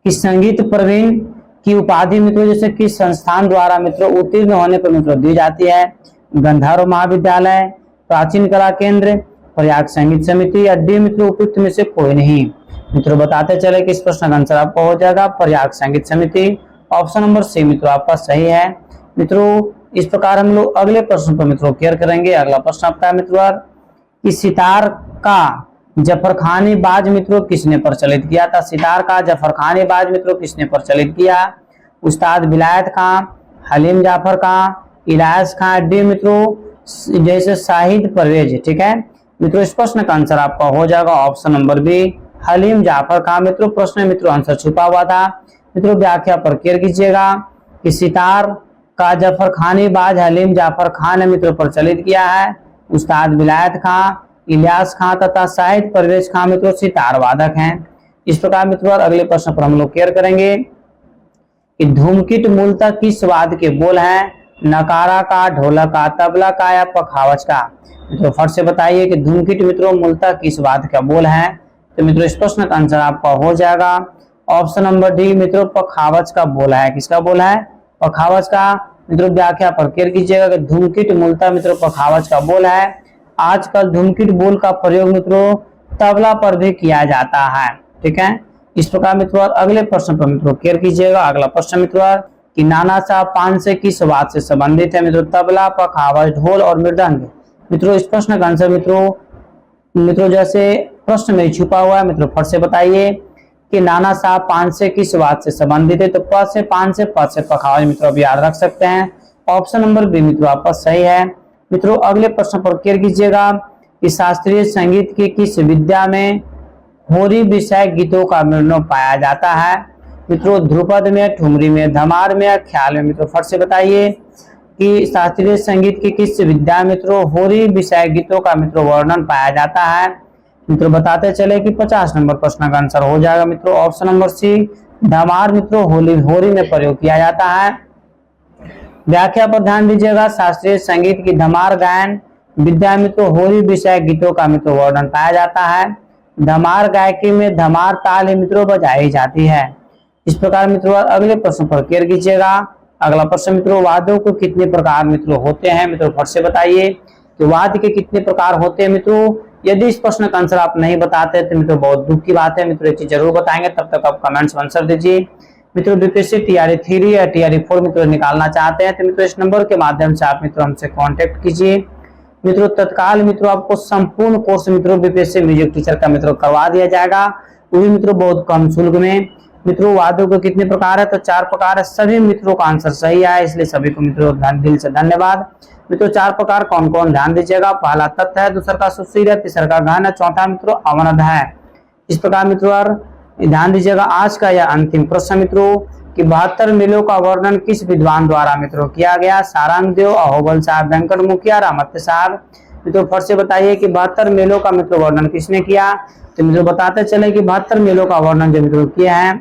कि संगीत प्रवीण की उपाधि मित्रों जैसे किस संस्थान द्वारा मित्रों उत्तीर्ण होने पर मित्रों दी जाती है? गंधर्व महाविद्यालय, प्राचीन कला केंद्र, प्रयाग संगीत समिति या डी मित्रों उपयुक्त में से कोई नहीं। मित्रों बताते चले कि इस प्रश्न का आंसर आपको हो जाएगा प्रयाग संगीत समिति, ऑप्शन नंबर सी मित्रों आपका सही है। मित्रों इस प्रकार हम लोग अगले प्रश्न पर मित्रों क्लियर करेंगे। अगला प्रश्न आपका है मित्रों कि सितार का जफरखानी बाज मित्रों किसने प्रचलित किया था? सितार का जफरखानी बाज मित्रों किसने प्रचलित किया? उस्ताद विलायत खां, हलीम जाफर खां, इलियास खां, डी मित्रों जैसे शाहिद परवेज। ठीक है मित्रों इस प्रश्न का आंसर आपका हो जाएगा option number B, Halim Jafar Khan. मित्रों प्रश्न में मित्रों आंसर छुपा हुआ था। मित्रों व्याख्या पर क्लियर कीजिएगा कि सितार का जफरखानी बाज हलीम जाफर खान ने मित्रों प्रचलित किया है। उस्ताद विलायत खां, इलियास खां तथा शाहिद परवेज खां मित्रों सितार वादक हैं। इस प्रकार मित्रों अगले प्रश्न पर हम लोग क्लियर करेंगे कि धूमकिट मूलतः किस वाद्य के बोल हैं? नकारा का, ढोलक का, तबला का या पखावज का? मित्रों फट से बताइए कि धूमकिट मित्रों मूलतः किस वाद्य का बोल है? तो मित्रों इस प्रश्न का आंसर आपका हो जाएगा ऑप्शन नंबर डी मित्रों पखावज का बोल है। किसका बोल है? पखावज का। मित्रों व्याख्या पर क्लियर कीजिएगा कि धूमकिट मूलतः मित्रों पखावज का बोल है। आजकल धूमकिट बोल का प्रयोग मित्रों तबला पर भी किया जाता है। ठीक है इस प्रकार मित्रों अगले प्रश्न पर मित्रों क्लियर कीजिएगा। अगला प्रश्न मित्रों कि नाना साहब पानसे किस वाद्य से संबंधित है? मित्रों तबला, पखावज, ढोल और मृदंग। मित्रों इस प्रश्न का आंसर मित्रों जैसे प्रश्न में छुपा हुआ है। मित्रों फट से बताइए कि नाना साहब पानसे किस वाद्य से संबंधित है? तो प से पानसे, प से पखावज मित्रों अब याद रख सकते हैं। ऑप्शन नंबर बी मित्रों आपका सही है। मित्रों अगले प्रश्न पर क्लियर कीजिएगा कि शास्त्रीय संगीत की किस विद्या में होरी विषय गीतों का मिलनों पाया जाता है? मित्रों ध्रुपद में, ठुमरी में, धमार में या ख्याल में? मित्रों फट से बताइए कि शास्त्रीय संगीत की किस विद्या मित्रों होरी विषय गीतों का मित्रों वर्णन पाया जाता है? मित्रों बताते चले कि 50 नंबर प्रश्न का आंसर हो जाएगा मित्रों ऑप्शन नंबर सी, धमार मित्रों होरी में प्रयोग किया जाता है। व्याख्या पर ध्यान दीजिएगा। शास्त्रीय संगीत की धमार गायन विद्या मित्रों होरी विषय गीतों का मित्रों वर्णन पाया जाता है। धमार गायकी में धमार ताल ही मित्रों बजाई जाती है। इस प्रकार मित्रों अगले प्रश्न पर क्लियर कीजिएगा। अगला प्रश्न मित्रों वाद्यों को कितने प्रकार मित्रों होते हैं? मित्रों फट से बताइए कि वाद्य के कितने प्रकार होते हैं। मित्रों यदि इस प्रश्न का आंसर आप नहीं बताते तो मित्रों बहुत दुख की बात है। मित्रों ये चीज जरूर बताएंगे, तब तक आप कमेंट्स में आंसर दीजिए। मित्रों बीपीएससी टीआरई 3 या टीआरई 4 मित्रों निकालना चाहते हैं तो मित्रों इस नंबर के माध्यम से आप मित्रों हमसे कांटेक्ट कीजिए। मित्रों तत्काल मित्रों आपको संपूर्ण कोर्स मित्रों बीपीएससी म्यूजिक टीचर का मित्रों करवा दिया जाएगा, वो भी मित्रों बहुत कम शुल्क में। मित्रों वाद्यों के कितने प्रकार है? तो 4 प्रकार है। सभी मित्रों का आंसर सही है, इसलिए सभी को मित्रों दिल से धन्यवाद। मित्रों 4 प्रकार कौन कौन ध्यान दीजिएगा। पहला तत्व है, दूसरा का सुशील है, तीसरा का गहन है, चौथा मित्रों अवनद है। इस प्रकार मित्रों ध्यान दीजिएगा। आज का यह अंतिम प्रश्न मित्रों कि 72 मेलों का वर्णन किस विद्वान द्वारा मित्रों किया गया? सारंग देव, अहोबल साहब, वेंकट मुखिया, रामत्य साहब। मित्रों फट से बताइए कि 72 मेलों का मित्रों वर्णन किसने किया? तो मित्रों बताते चले कि 72 मेलों का वर्णन जो मित्रों किया है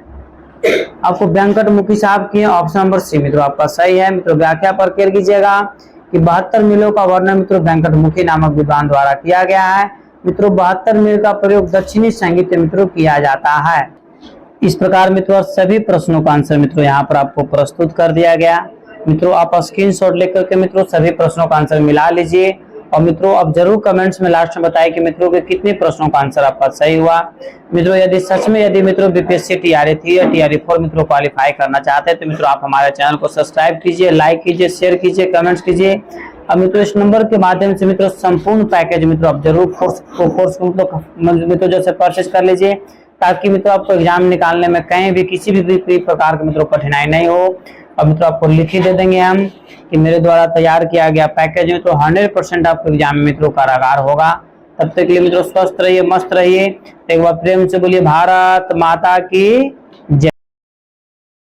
आपको वेंकट मुखी साहब की ऑप्शन नंबर सी मित्रों आपका सही है। मित्रों व्याख्या पर क्लियर कीजिएगा कि 72 मीलों का वर्णन मित्रों वेंकट मुखी नामक विद्वान द्वारा किया गया है। मित्रों 72 मील का प्रयोग दक्षिणी संगीत मित्रों किया जाता है। इस प्रकार मित्रों सभी प्रश्नों का आंसर मित्रों यहाँ पर आपको प्रस्तुत कर दिया गया। मित्रों आप स्क्रीनशॉट लेकर के मित्रों सभी प्रश्नों का आंसर मिला लीजिए और मित्रों आप जरूर कमेंट्स में लास्ट में बताएं कि मित्रों के कितने प्रश्नों का आंसर आपका सही हुआ। मित्रों यदि सच में यदि मित्रों बीपीएससी टीआरई 3 या टीआरई 4 मित्रों क्वालिफाई करना चाहते हैं तो मित्रों आप हमारे चैनल को सब्सक्राइब कीजिए, लाइक कीजिए, शेयर कीजिए, कमेंट्स कीजिए। अब मित्रों इस नंबर के माध्यम से मित्रों संपूर्ण पैकेज मित्रों आप जरूर कोर्स मित्रों जैसे परचेज कर लीजिए ताकि मित्रों आपको एग्जाम निकालने में कहीं भी किसी भी प्रकार के मित्रों कठिनाई नहीं हो। और मित्रों आपको लिख ही दे देंगे हम कि मेरे द्वारा तैयार किया गया पैकेज में तो 100% आपको एग्जाम में मित्रों कारागार होगा। तब तक के लिए मित्रों स्वस्थ रहिए, मस्त रहिए। एक बार प्रेम से बोलिए भारत माता की